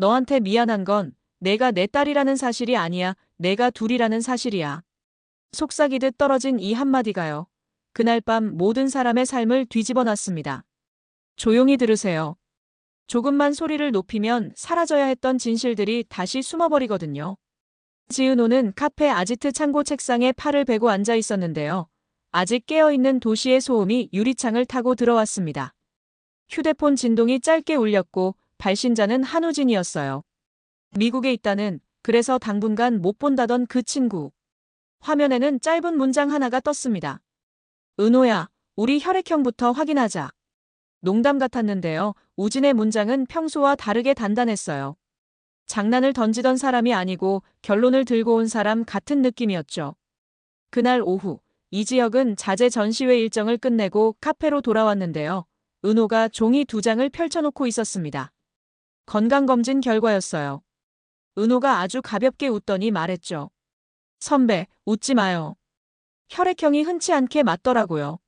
너한테 미안한 건 내가 내 딸이라는 사실이 아니야. 내가 둘이라는 사실이야. 속삭이듯 떨어진 이 한마디가요. 그날 밤 모든 사람의 삶을 뒤집어 놨습니다. 조용히 들으세요. 조금만 소리를 높이면 사라져야 했던 진실들이 다시 숨어버리거든요. 지은호는 카페 아지트 창고 책상에 팔을 베고 앉아 있었는데요. 아직 깨어있는 도시의 소음이 유리창을 타고 들어왔습니다. 휴대폰 진동이 짧게 울렸고 발신자는 한우진이었어요. 미국에 있다는, 그래서 당분간 못 본다던 그 친구. 화면에는 짧은 문장 하나가 떴습니다. 은호야, 우리 혈액형부터 확인하자. 농담 같았는데요. 우진의 문장은 평소와 다르게 단단했어요. 장난을 던지던 사람이 아니고 결론을 들고 온 사람 같은 느낌이었죠. 그날 오후, 이지혁은 자재 전시회 일정을 끝내고 카페로 돌아왔는데요. 은호가 종이 2장을 펼쳐놓고 있었습니다. 건강검진 결과였어요. 은호가 아주 가볍게 웃더니 말했죠. 선배, 웃지 마요. 혈액형이 흔치 않게 맞더라고요.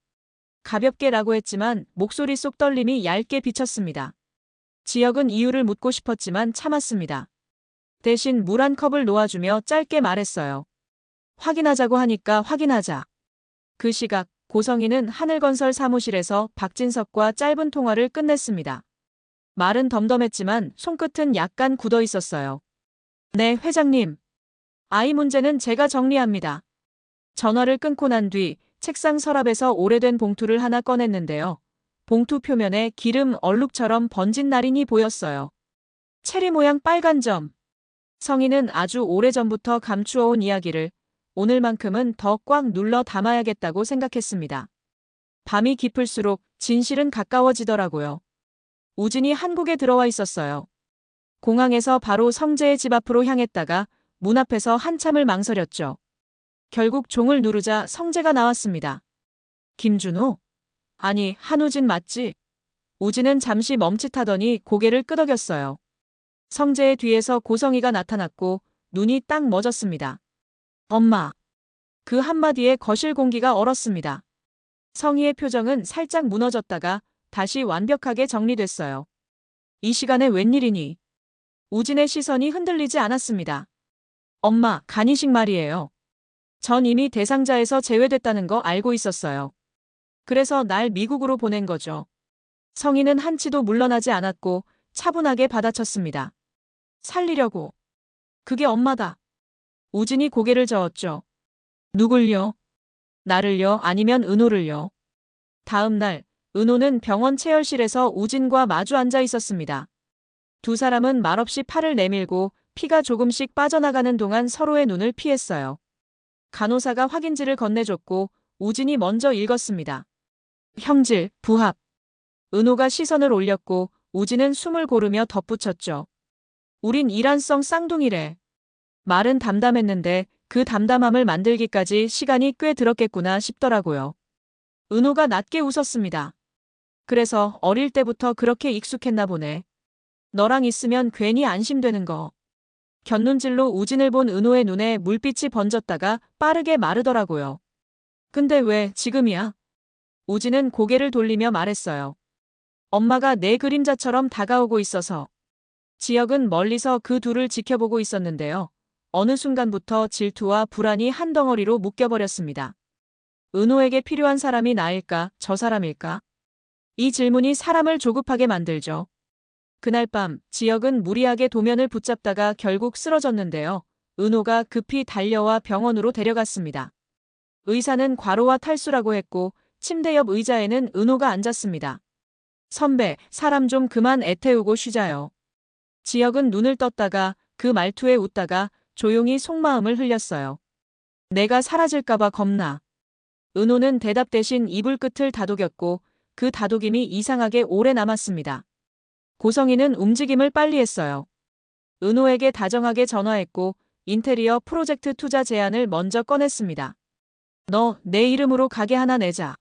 가볍게라고 했지만 목소리 속 떨림이 얇게 비쳤습니다. 지혁은 이유를 묻고 싶었지만 참았습니다. 대신 물 한 컵을 놓아주며 짧게 말했어요. 확인하자고 하니까 확인하자. 그 시각 고성희는 하늘건설 사무실에서 박진석과 짧은 통화를 끝냈습니다. 말은 덤덤했지만 손끝은 약간 굳어 있었어요. 네, 회장님. 아이 문제는 제가 정리합니다. 전화를 끊고 난 뒤 책상 서랍에서 오래된 봉투를 하나 꺼냈는데요. 봉투 표면에 기름 얼룩처럼 번진 날인이 보였어요. 체리 모양 빨간 점. 성희는 아주 오래전부터 감추어온 이야기를 오늘만큼은 더 꽉 눌러 담아야겠다고 생각했습니다. 밤이 깊을수록 진실은 가까워지더라고요. 우진이 한국에 들어와 있었어요. 공항에서 바로 성재의 집 앞으로 향했다가 문 앞에서 한참을 망설였죠. 결국 종을 누르자 성재가 나왔습니다. 김준호? 아니, 한우진 맞지? 우진은 잠시 멈칫하더니 고개를 끄덕였어요. 성재의 뒤에서 고성희가 나타났고 눈이 딱 멎었습니다. 엄마. 그 한마디에 거실 공기가 얼었습니다. 성희의 표정은 살짝 무너졌다가 다시 완벽하게 정리됐어요. 이 시간에 웬일이니? 우진의 시선이 흔들리지 않았습니다. 엄마, 간이식 말이에요. 전 이미 대상자에서 제외됐다는 거 알고 있었어요. 그래서 날 미국으로 보낸 거죠. 성희는 한치도 물러나지 않았고 차분하게 받아쳤습니다. 살리려고. 그게 엄마다. 우진이 고개를 저었죠. 누굴요? 나를요? 아니면 은호를요? 다음 날, 은호는 병원 체열실에서 우진과 마주 앉아 있었습니다. 두 사람은 말없이 팔을 내밀고 피가 조금씩 빠져나가는 동안 서로의 눈을 피했어요. 간호사가 확인지를 건네줬고 우진이 먼저 읽었습니다. 형질, 부합. 은호가 시선을 올렸고 우진은 숨을 고르며 덧붙였죠. 우린 이란성 쌍둥이래. 말은 담담했는데 그 담담함을 만들기까지 시간이 꽤 들었겠구나 싶더라고요. 은호가 낮게 웃었습니다. 그래서 어릴 때부터 그렇게 익숙했나 보네. 너랑 있으면 괜히 안심되는 거. 곁눈질로 우진을 본 은호의 눈에 물빛이 번졌다가 빠르게 마르더라고요. 근데 왜 지금이야? 우진은 고개를 돌리며 말했어요. 엄마가 내 그림자처럼 다가오고 있어서. 지혁은 멀리서 그 둘을 지켜보고 있었는데요. 어느 순간부터 질투와 불안이 한 덩어리로 묶여버렸습니다. 은호에게 필요한 사람이 나일까, 저 사람일까? 이 질문이 사람을 조급하게 만들죠. 그날 밤 지혁은 무리하게 도면을 붙잡다가 결국 쓰러졌는데요. 은호가 급히 달려와 병원으로 데려갔습니다. 의사는 과로와 탈수라고 했고 침대 옆 의자에는 은호가 앉았습니다. 선배, 사람 좀 그만 애태우고 쉬자요. 지혁은 눈을 떴다가 그 말투에 웃다가 조용히 속마음을 흘렸어요. 내가 사라질까봐 겁나. 은호는 대답 대신 이불 끝을 다독였고 그 다독임이 이상하게 오래 남았습니다. 고성희는 움직임을 빨리 했어요. 은호에게 다정하게 전화했고 인테리어 프로젝트 투자 제안을 먼저 꺼냈습니다. 너 내 이름으로 가게 하나 내자.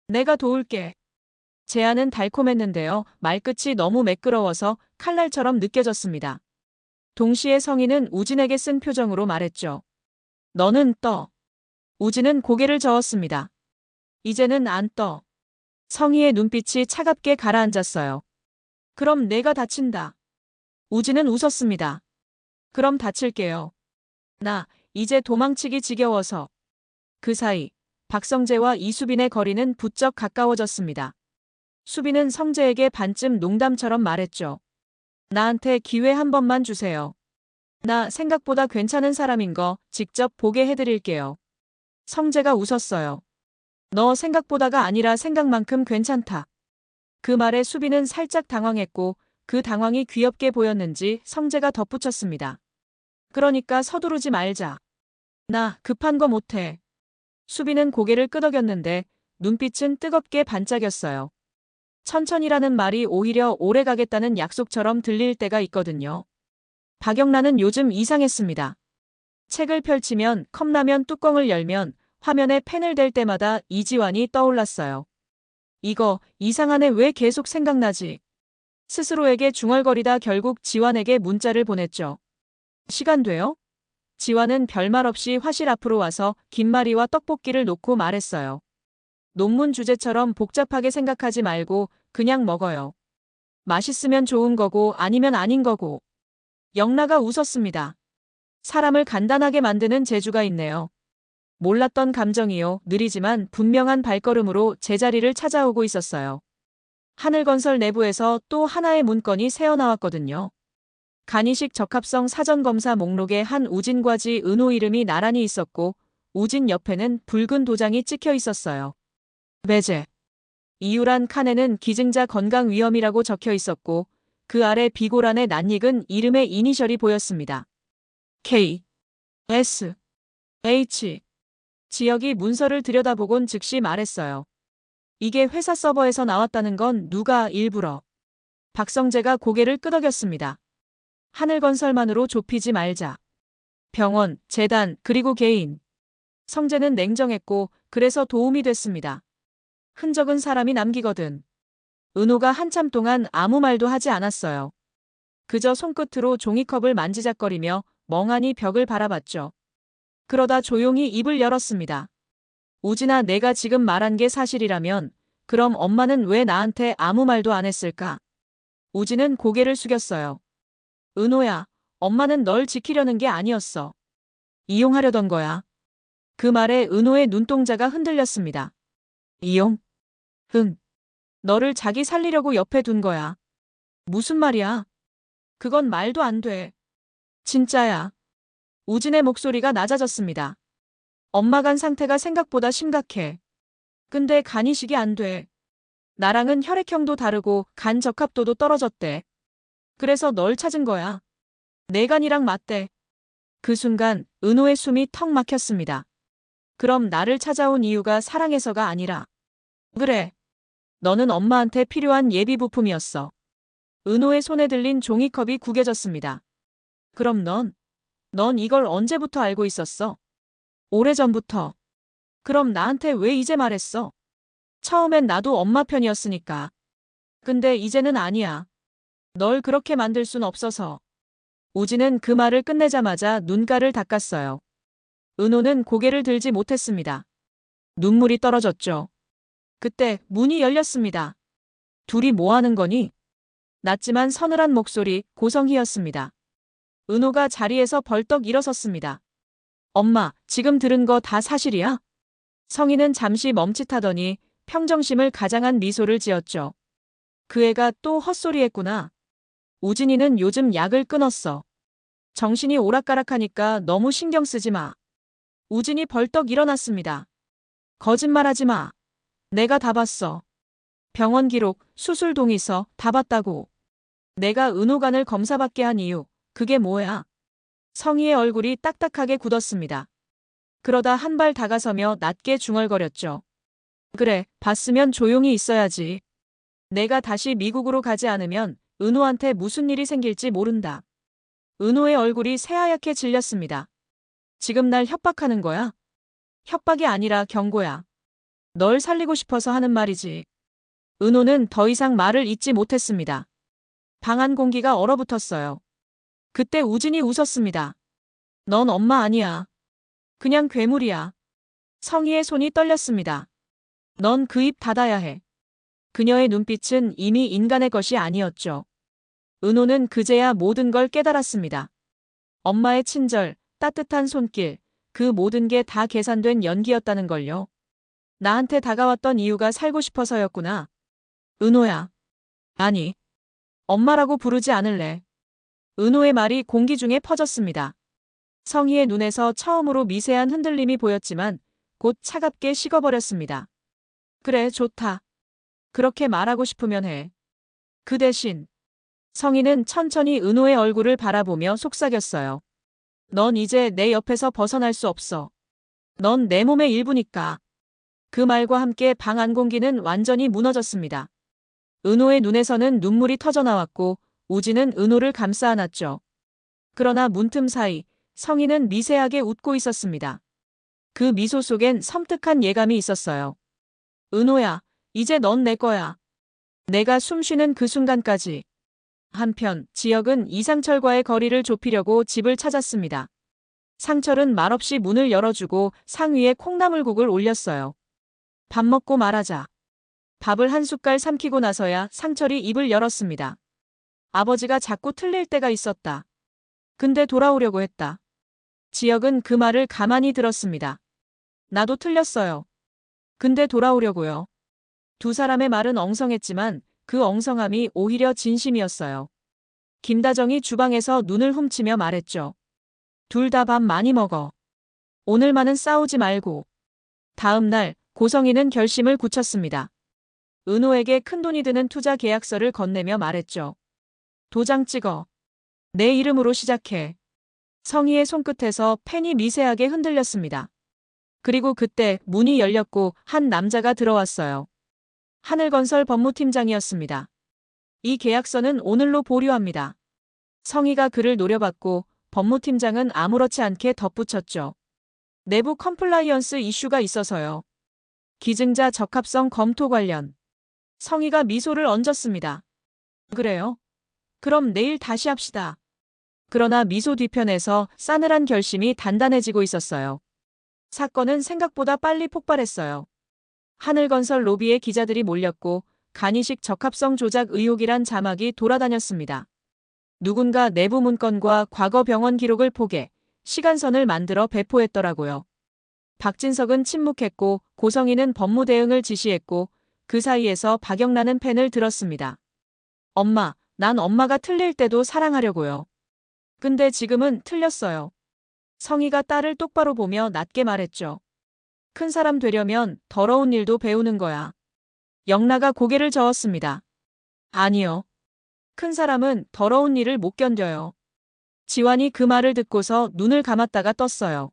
내가 도울게. 제안은 달콤했는데요. 말끝이 너무 매끄러워서 칼날처럼 느껴졌습니다. 동시에 성희는 우진에게 쓴 표정으로 말했죠. 너는 떠. 우진은 고개를 저었습니다. 이제는 안 떠. 성희의 눈빛이 차갑게 가라앉았어요. 그럼 내가 다친다. 우진은 웃었습니다. 그럼 다칠게요. 나 이제 도망치기 지겨워서. 그 사이 박성재와 이수빈의 거리는 부쩍 가까워졌습니다. 수빈은 성재에게 반쯤 농담처럼 말했죠. 나한테 기회 한 번만 주세요. 나 생각보다 괜찮은 사람인 거 직접 보게 해드릴게요. 성재가 웃었어요. 너 생각보다가 아니라 생각만큼 괜찮다. 그 말에 수빈은 살짝 당황했고 그 당황이 귀엽게 보였는지 성재가 덧붙였습니다. 그러니까 서두르지 말자. 나 급한 거 못해. 수빈은 고개를 끄덕였는데 눈빛은 뜨겁게 반짝였어요. 천천히라는 말이 오히려 오래 가겠다는 약속처럼 들릴 때가 있거든요. 박영란은 요즘 이상했습니다. 책을 펼치면 컵라면 뚜껑을 열면 화면에 펜을 댈 때마다 이지환이 떠올랐어요. 이거 이상하네 왜 계속 생각나지? 스스로에게 중얼거리다 결국 지환에게 문자를 보냈죠. 시간 돼요? 지환은 별말 없이 화실 앞으로 와서 김말이와 떡볶이를 놓고 말했어요. 논문 주제처럼 복잡하게 생각하지 말고 그냥 먹어요. 맛있으면 좋은 거고 아니면 아닌 거고. 영라가 웃었습니다. 사람을 간단하게 만드는 재주가 있네요. 몰랐던 감정이요. 느리지만 분명한 발걸음으로 제자리를 찾아오고 있었어요. 하늘건설 내부에서 또 하나의 문건이 새어나왔거든요. 간이식 적합성 사전검사 목록에 한 우진과지 은호 이름이 나란히 있었고 우진 옆에는 붉은 도장이 찍혀 있었어요. 배제. 이유란 칸에는 기증자 건강 위험이라고 적혀 있었고 그 아래 비고란에 낯익은 이름의 이니셜이 보였습니다. K, S, H. 지역이 문서를 들여다보곤 즉시 말했어요. 이게 회사 서버에서 나왔다는 건 누가 일부러. 박성재가 고개를 끄덕였습니다. 하늘건설만으로 좁히지 말자. 병원, 재단, 그리고 개인. 성재는 냉정했고 그래서 도움이 됐습니다. 흔적은 사람이 남기거든. 은호가 한참 동안 아무 말도 하지 않았어요. 그저 손끝으로 종이컵을 만지작거리며 멍하니 벽을 바라봤죠. 그러다 조용히 입을 열었습니다. 우진아, 내가 지금 말한 게 사실이라면 그럼 엄마는 왜 나한테 아무 말도 안 했을까? 우진은 고개를 숙였어요. 은호야, 엄마는 널 지키려는 게 아니었어. 이용하려던 거야. 그 말에 은호의 눈동자가 흔들렸습니다. 이용? 응. 너를 자기 살리려고 옆에 둔 거야. 무슨 말이야? 그건 말도 안 돼. 진짜야. 우진의 목소리가 낮아졌습니다. 엄마 간 상태가 생각보다 심각해. 근데 간 이식이 안 돼. 나랑은 혈액형도 다르고 간 적합도도 떨어졌대. 그래서 널 찾은 거야. 내 간이랑 맞대. 그 순간 은호의 숨이 턱 막혔습니다. 그럼 나를 찾아온 이유가 사랑해서가 아니라. 그래. 너는 엄마한테 필요한 예비 부품이었어. 은호의 손에 들린 종이컵이 구겨졌습니다. 그럼 넌 이걸 언제부터 알고 있었어? 오래전부터. 그럼 나한테 왜 이제 말했어? 처음엔 나도 엄마 편이었으니까. 근데 이제는 아니야. 널 그렇게 만들 순 없어서. 우진은 그 말을 끝내자마자 눈가를 닦았어요. 은호는 고개를 들지 못했습니다. 눈물이 떨어졌죠. 그때 문이 열렸습니다. 둘이 뭐 하는 거니? 낮지만 서늘한 목소리 고성희였습니다. 은호가 자리에서 벌떡 일어섰습니다. 엄마, 지금 들은 거 다 사실이야? 성희는 잠시 멈칫하더니 평정심을 가장한 미소를 지었죠. 그 애가 또 헛소리했구나. 우진이는 요즘 약을 끊었어. 정신이 오락가락하니까 너무 신경 쓰지 마. 우진이 벌떡 일어났습니다. 거짓말하지 마. 내가 다 봤어. 병원 기록, 수술 동의서 다 봤다고. 내가 은호간을 검사받게 한 이유, 그게 뭐야? 성희의 얼굴이 딱딱하게 굳었습니다. 그러다 한 발 다가서며 낮게 중얼거렸죠. 그래, 봤으면 조용히 있어야지. 내가 다시 미국으로 가지 않으면 은호한테 무슨 일이 생길지 모른다. 은호의 얼굴이 새하얗게 질렸습니다. 지금 날 협박하는 거야? 협박이 아니라 경고야. 널 살리고 싶어서 하는 말이지. 은호는 더 이상 말을 잇지 못했습니다. 방 안 공기가 얼어붙었어요. 그때 우진이 웃었습니다. 넌 엄마 아니야. 그냥 괴물이야. 성희의 손이 떨렸습니다. 넌 그 입 닫아야 해. 그녀의 눈빛은 이미 인간의 것이 아니었죠. 은호는 그제야 모든 걸 깨달았습니다. 엄마의 친절, 따뜻한 손길, 그 모든 게 다 계산된 연기였다는 걸요. 나한테 다가왔던 이유가 살고 싶어서였구나. 은호야. 아니, 엄마라고 부르지 않을래. 은호의 말이 공기 중에 퍼졌습니다. 성희의 눈에서 처음으로 미세한 흔들림이 보였지만 곧 차갑게 식어버렸습니다. 그래, 좋다. 그렇게 말하고 싶으면 해. 그 대신 성희는 천천히 은호의 얼굴을 바라보며 속삭였어요. 넌 이제 내 옆에서 벗어날 수 없어. 넌 내 몸의 일부니까. 그 말과 함께 방 안 공기는 완전히 무너졌습니다. 은호의 눈에서는 눈물이 터져나왔고 우진은 은호를 감싸 안았죠. 그러나 문틈 사이 성희는 미세하게 웃고 있었습니다. 그 미소 속엔 섬뜩한 예감이 있었어요. 은호야, 이제 넌 내 거야. 내가 숨쉬는 그 순간까지. 한편 지혁은 이상철과의 거리를 좁히려고 집을 찾았습니다. 상철은 말없이 문을 열어주고 상 위에 콩나물국을 올렸어요. 밥 먹고 말하자. 밥을 한 숟갈 삼키고 나서야 상철이 입을 열었습니다. 아버지가 자꾸 틀릴 때가 있었다. 근데 돌아오려고 했다. 지혁은 그 말을 가만히 들었습니다. 나도 틀렸어요. 근데 돌아오려고요. 두 사람의 말은 엉성했지만 그 엉성함이 오히려 진심이었어요. 김다정이 주방에서 눈을 훔치며 말했죠. 둘 다 밥 많이 먹어. 오늘만은 싸우지 말고. 다음 날 고성희는 결심을 굳혔습니다. 은호에게 큰돈이 드는 투자 계약서를 건네며 말했죠. 도장 찍어. 내 이름으로 시작해. 성희의 손끝에서 펜이 미세하게 흔들렸습니다. 그리고 그때 문이 열렸고 한 남자가 들어왔어요. 하늘건설 법무팀장이었습니다. 이 계약서는 오늘로 보류합니다. 성희가 그를 노려봤고 법무팀장은 아무렇지 않게 덧붙였죠. 내부 컴플라이언스 이슈가 있어서요. 기증자 적합성 검토 관련. 성희가 미소를 얹었습니다. 그래요? 그럼 내일 다시 합시다. 그러나 미소 뒤편에서 싸늘한 결심이 단단해지고 있었어요. 사건은 생각보다 빨리 폭발했어요. 하늘건설 로비에 기자들이 몰렸고 간이식 적합성 조작 의혹이란 자막이 돌아다녔습니다. 누군가 내부 문건과 과거 병원 기록을 포개 시간선을 만들어 배포했더라고요. 박진석은 침묵했고 고성희는 법무 대응을 지시했고 그 사이에서 박영란은 펜을 들었습니다. 엄마, 난 엄마가 틀릴 때도 사랑하려고요. 근데 지금은 틀렸어요. 성희가 딸을 똑바로 보며 낮게 말했죠. 큰 사람 되려면 더러운 일도 배우는 거야. 영라가 고개를 저었습니다. 아니요. 큰 사람은 더러운 일을 못 견뎌요. 지환이 그 말을 듣고서 눈을 감았다가 떴어요.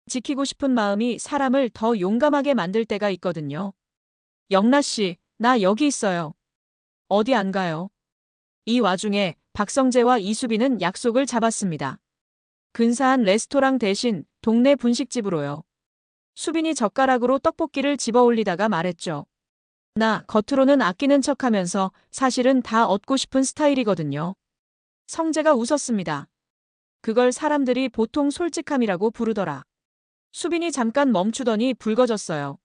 지키고 싶은 마음이 사람을 더 용감하게 만들 때가 있거든요. 영라 씨, 나 여기 있어요. 어디 안 가요? 이 와중에 박성재와 이수빈은 약속을 잡았습니다. 근사한 레스토랑 대신 동네 분식집으로요. 수빈이 젓가락으로 떡볶이를 집어 올리다가 말했죠. 나 겉으로는 아끼는 척하면서 사실은 다 얻고 싶은 스타일이거든요. 성재가 웃었습니다. 그걸 사람들이 보통 솔직함이라고 부르더라. 수빈이 잠깐 멈추더니 붉어졌어요.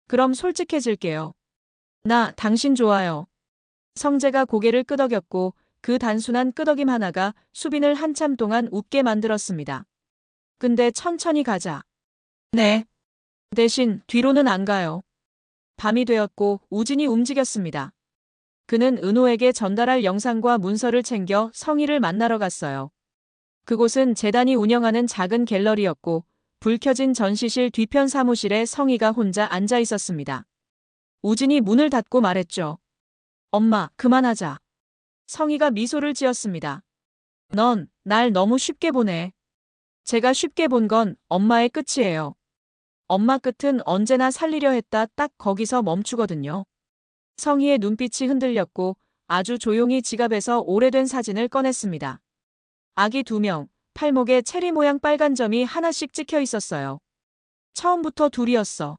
그럼 솔직해질게요. 나 당신 좋아요. 성재가 고개를 끄덕였고 그 단순한 끄덕임 하나가 수빈을 한참 동안 웃게 만들었습니다. 근데 천천히 가자. 네. 대신 뒤로는 안 가요. 밤이 되었고 우진이 움직였습니다. 그는 은호에게 전달할 영상과 문서를 챙겨 성희를 만나러 갔어요. 그곳은 재단이 운영하는 작은 갤러리였고 불 켜진 전시실 뒤편 사무실에 성희가 혼자 앉아 있었습니다. 우진이 문을 닫고 말했죠. 엄마, 그만하자. 성희가 미소를 지었습니다. 넌 날 너무 쉽게 보네. 제가 쉽게 본 건 엄마의 끝이에요. 엄마 끝은 언제나 살리려 했다 딱 거기서 멈추거든요. 성희의 눈빛이 흔들렸고 아주 조용히 지갑에서 오래된 사진을 꺼냈습니다. 아기 2명, 팔목에 체리 모양 빨간 점이 하나씩 찍혀 있었어요. 처음부터 둘이었어.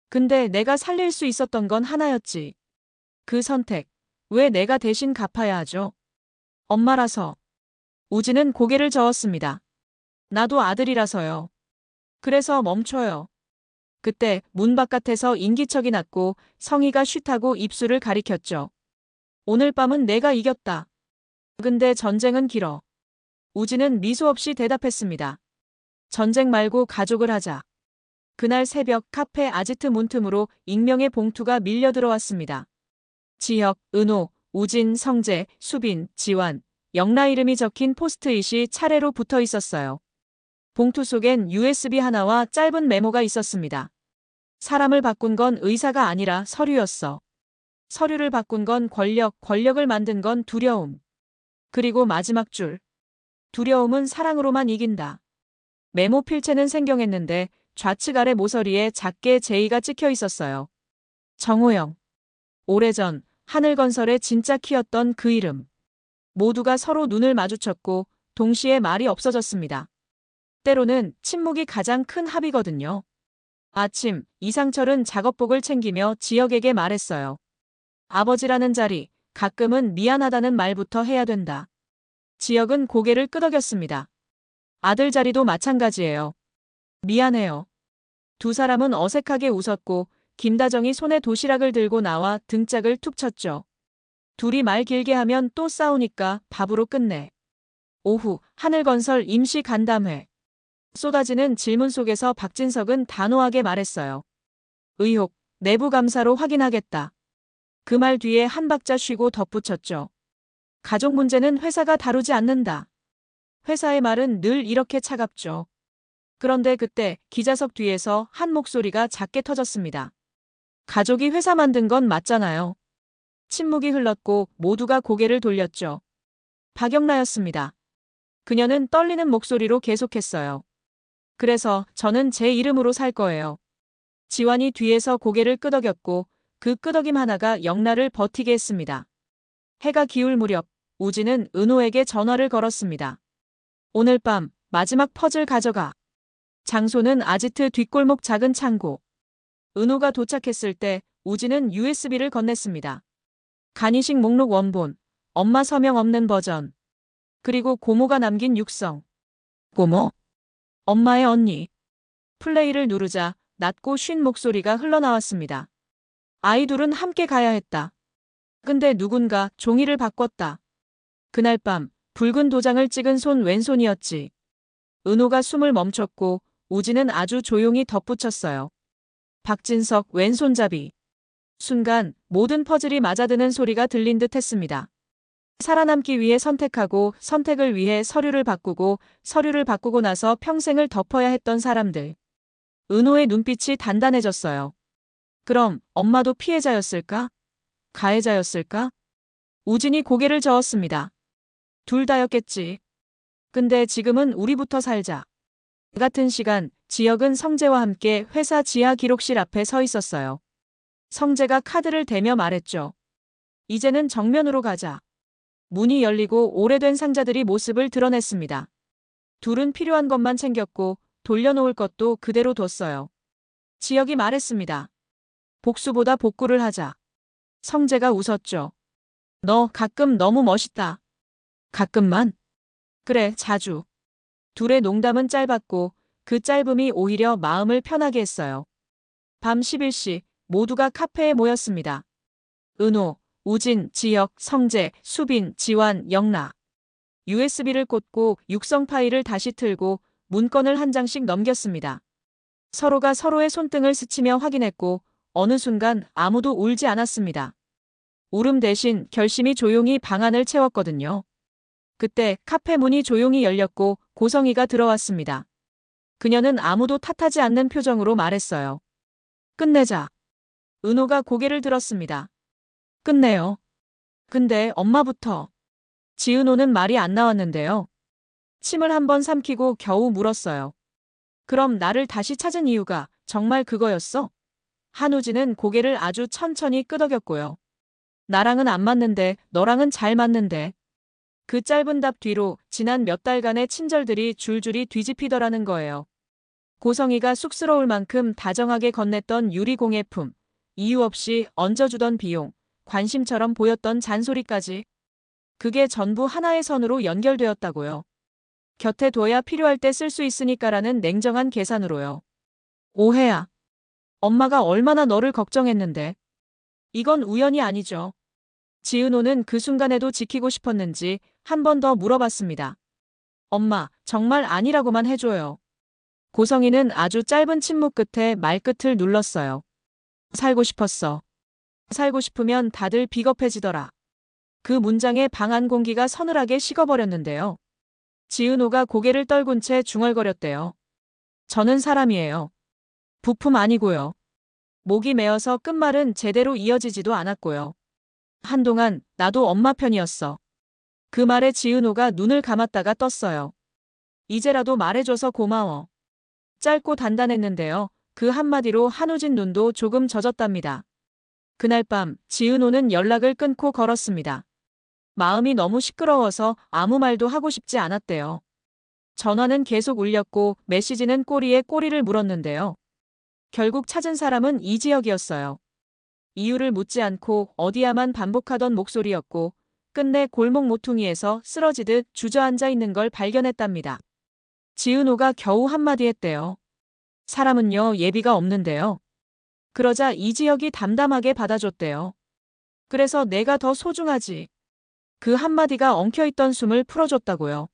근데 내가 살릴 수 있었던 건 하나였지. 그 선택, 왜 내가 대신 갚아야 하죠? 엄마라서. 우진은 고개를 저었습니다. 나도 아들이라서요. 그래서 멈춰요. 그때 문 바깥에서 인기척이 났고 성희가 쉿하고 입술을 가리켰죠. 오늘 밤은 내가 이겼다. 근데 전쟁은 길어. 우진은 미소 없이 대답했습니다. 전쟁 말고 가족을 하자. 그날 새벽 카페 아지트 문틈으로 익명의 봉투가 밀려 들어왔습니다. 지혁, 은호, 우진, 성재, 수빈, 지완, 영라 이름이 적힌 포스트잇이 차례로 붙어 있었어요. 봉투 속엔 USB 하나와 짧은 메모가 있었습니다. 사람을 바꾼 건 의사가 아니라 서류였어. 서류를 바꾼 건 권력을 만든 건 두려움. 그리고 마지막 줄. 두려움은 사랑으로만 이긴다. 메모 필체는 생경했는데 좌측 아래 모서리에 작게 제의가 찍혀 있었어요. 정호영. 오래전 하늘건설의 진짜 키였던 그 이름. 모두가 서로 눈을 마주쳤고 동시에 말이 없어졌습니다. 때로는 침묵이 가장 큰 합이거든요. 아침, 이상철은 작업복을 챙기며 지혁에게 말했어요. 아버지라는 자리, 가끔은 미안하다는 말부터 해야 된다. 지혁은 고개를 끄덕였습니다. 아들 자리도 마찬가지예요. 미안해요. 두 사람은 어색하게 웃었고 김다정이 손에 도시락을 들고 나와 등짝을 툭 쳤죠. 둘이 말 길게 하면 또 싸우니까 밥으로 끝내. 오후 하늘건설 임시 간담회. 쏟아지는 질문 속에서 박진석은 단호하게 말했어요. 의혹, 내부 감사로 확인하겠다. 그 말 뒤에 한 박자 쉬고 덧붙였죠. 가족 문제는 회사가 다루지 않는다. 회사의 말은 늘 이렇게 차갑죠. 그런데 그때 기자석 뒤에서 한 목소리가 작게 터졌습니다. 가족이 회사 만든 건 맞잖아요. 침묵이 흘렀고 모두가 고개를 돌렸죠. 박영라였습니다. 그녀는 떨리는 목소리로 계속했어요. 그래서 저는 제 이름으로 살 거예요. 지완이 뒤에서 고개를 끄덕였고 그 끄덕임 하나가 영라를 버티게 했습니다. 해가 기울 무렵 우진은 은호에게 전화를 걸었습니다. 오늘 밤 마지막 퍼즐 가져가. 장소는 아지트 뒷골목 작은 창고. 은호가 도착했을 때 우진은 USB를 건넸습니다. 간이식 목록 원본, 엄마 서명 없는 버전. 그리고 고모가 남긴 육성. 고모? 엄마의 언니. 플레이를 누르자 낮고 쉰 목소리가 흘러나왔습니다. 아이 둘은 함께 가야 했다. 근데 누군가 종이를 바꿨다. 그날 밤 붉은 도장을 찍은 손 왼손이었지. 은호가 숨을 멈췄고 우진은 아주 조용히 덧붙였어요. 박진석 왼손잡이. 순간 모든 퍼즐이 맞아드는 소리가 들린 듯 했습니다. 살아남기 위해 선택하고 선택을 위해 서류를 바꾸고 나서 평생을 덮어야 했던 사람들. 은호의 눈빛이 단단해졌어요. 그럼 엄마도 피해자였을까? 가해자였을까? 우진이 고개를 저었습니다. 둘 다였겠지. 근데 지금은 우리부터 살자. 같은 시간 지혁은 성재와 함께 회사 지하 기록실 앞에 서 있었어요. 성재가 카드를 대며 말했죠. 이제는 정면으로 가자. 문이 열리고 오래된 상자들이 모습을 드러냈습니다. 둘은 필요한 것만 챙겼고 돌려놓을 것도 그대로 뒀어요. 지혁이 말했습니다. 복수보다 복구를 하자. 성재가 웃었죠. 너 가끔 너무 멋있다. 가끔만? 그래, 자주. 둘의 농담은 짧았고 그 짧음이 오히려 마음을 편하게 했어요. 밤 11시 모두가 카페에 모였습니다. 은호, 우진, 지혁, 성재, 수빈, 지완, 영라. USB를 꽂고 육성 파일을 다시 틀고 문건을 한 장씩 넘겼습니다. 서로가 서로의 손등을 스치며 확인했고 어느 순간 아무도 울지 않았습니다. 울음 대신 결심이 조용히 방안을 채웠거든요. 그때 카페 문이 조용히 열렸고 고성이가 들어왔습니다. 그녀는 아무도 탓하지 않는 표정으로 말했어요. 끝내자. 은호가 고개를 들었습니다. 끝내요. 근데 엄마부터. 지은호는 말이 안 나왔는데요. 침을 한번 삼키고 겨우 물었어요. 그럼 나를 다시 찾은 이유가 정말 그거였어? 한우진은 고개를 아주 천천히 끄덕였고요. 나랑은 안 맞는데 너랑은 잘 맞는데. 그 짧은 답 뒤로 지난 몇 달간의 친절들이 줄줄이 뒤집히더라는 거예요. 고성이가 쑥스러울 만큼 다정하게 건넸던 유리공예품, 이유 없이 얹어주던 비용, 관심처럼 보였던 잔소리까지. 그게 전부 하나의 선으로 연결되었다고요. 곁에 둬야 필요할 때 쓸 수 있으니까라는 냉정한 계산으로요. 오해야. 엄마가 얼마나 너를 걱정했는데. 이건 우연이 아니죠. 지은호는 그 순간에도 지키고 싶었는지 한 번 더 물어봤습니다. 엄마, 정말 아니라고만 해줘요. 고성이는 아주 짧은 침묵 끝에 말끝을 눌렀어요. 살고 싶었어. 살고 싶으면 다들 비겁해지더라. 그 문장에 방 안 공기가 서늘하게 식어버렸는데요. 지은호가 고개를 떨군 채 중얼거렸대요. 저는 사람이에요. 부품 아니고요. 목이 메어서 끝말은 제대로 이어지지도 않았고요. 한동안 나도 엄마 편이었어. 그 말에 지은호가 눈을 감았다가 떴어요. 이제라도 말해줘서 고마워. 짧고 단단했는데요. 그 한마디로 한우진 눈도 조금 젖었답니다. 그날 밤 지은호는 연락을 끊고 걸었습니다. 마음이 너무 시끄러워서 아무 말도 하고 싶지 않았대요. 전화는 계속 울렸고 메시지는 꼬리에 꼬리를 물었는데요. 결국 찾은 사람은 이지혁이었어요. 이유를 묻지 않고 어디야만 반복하던 목소리였고 끝내 골목 모퉁이에서 쓰러지듯 주저앉아 있는 걸 발견했답니다. 지은호가 겨우 한마디 했대요. 사람은요, 예비가 없는데요. 그러자 이지혁이 담담하게 받아줬대요. 그래서 내가 더 소중하지. 그 한마디가 엉켜있던 숨을 풀어줬다고요.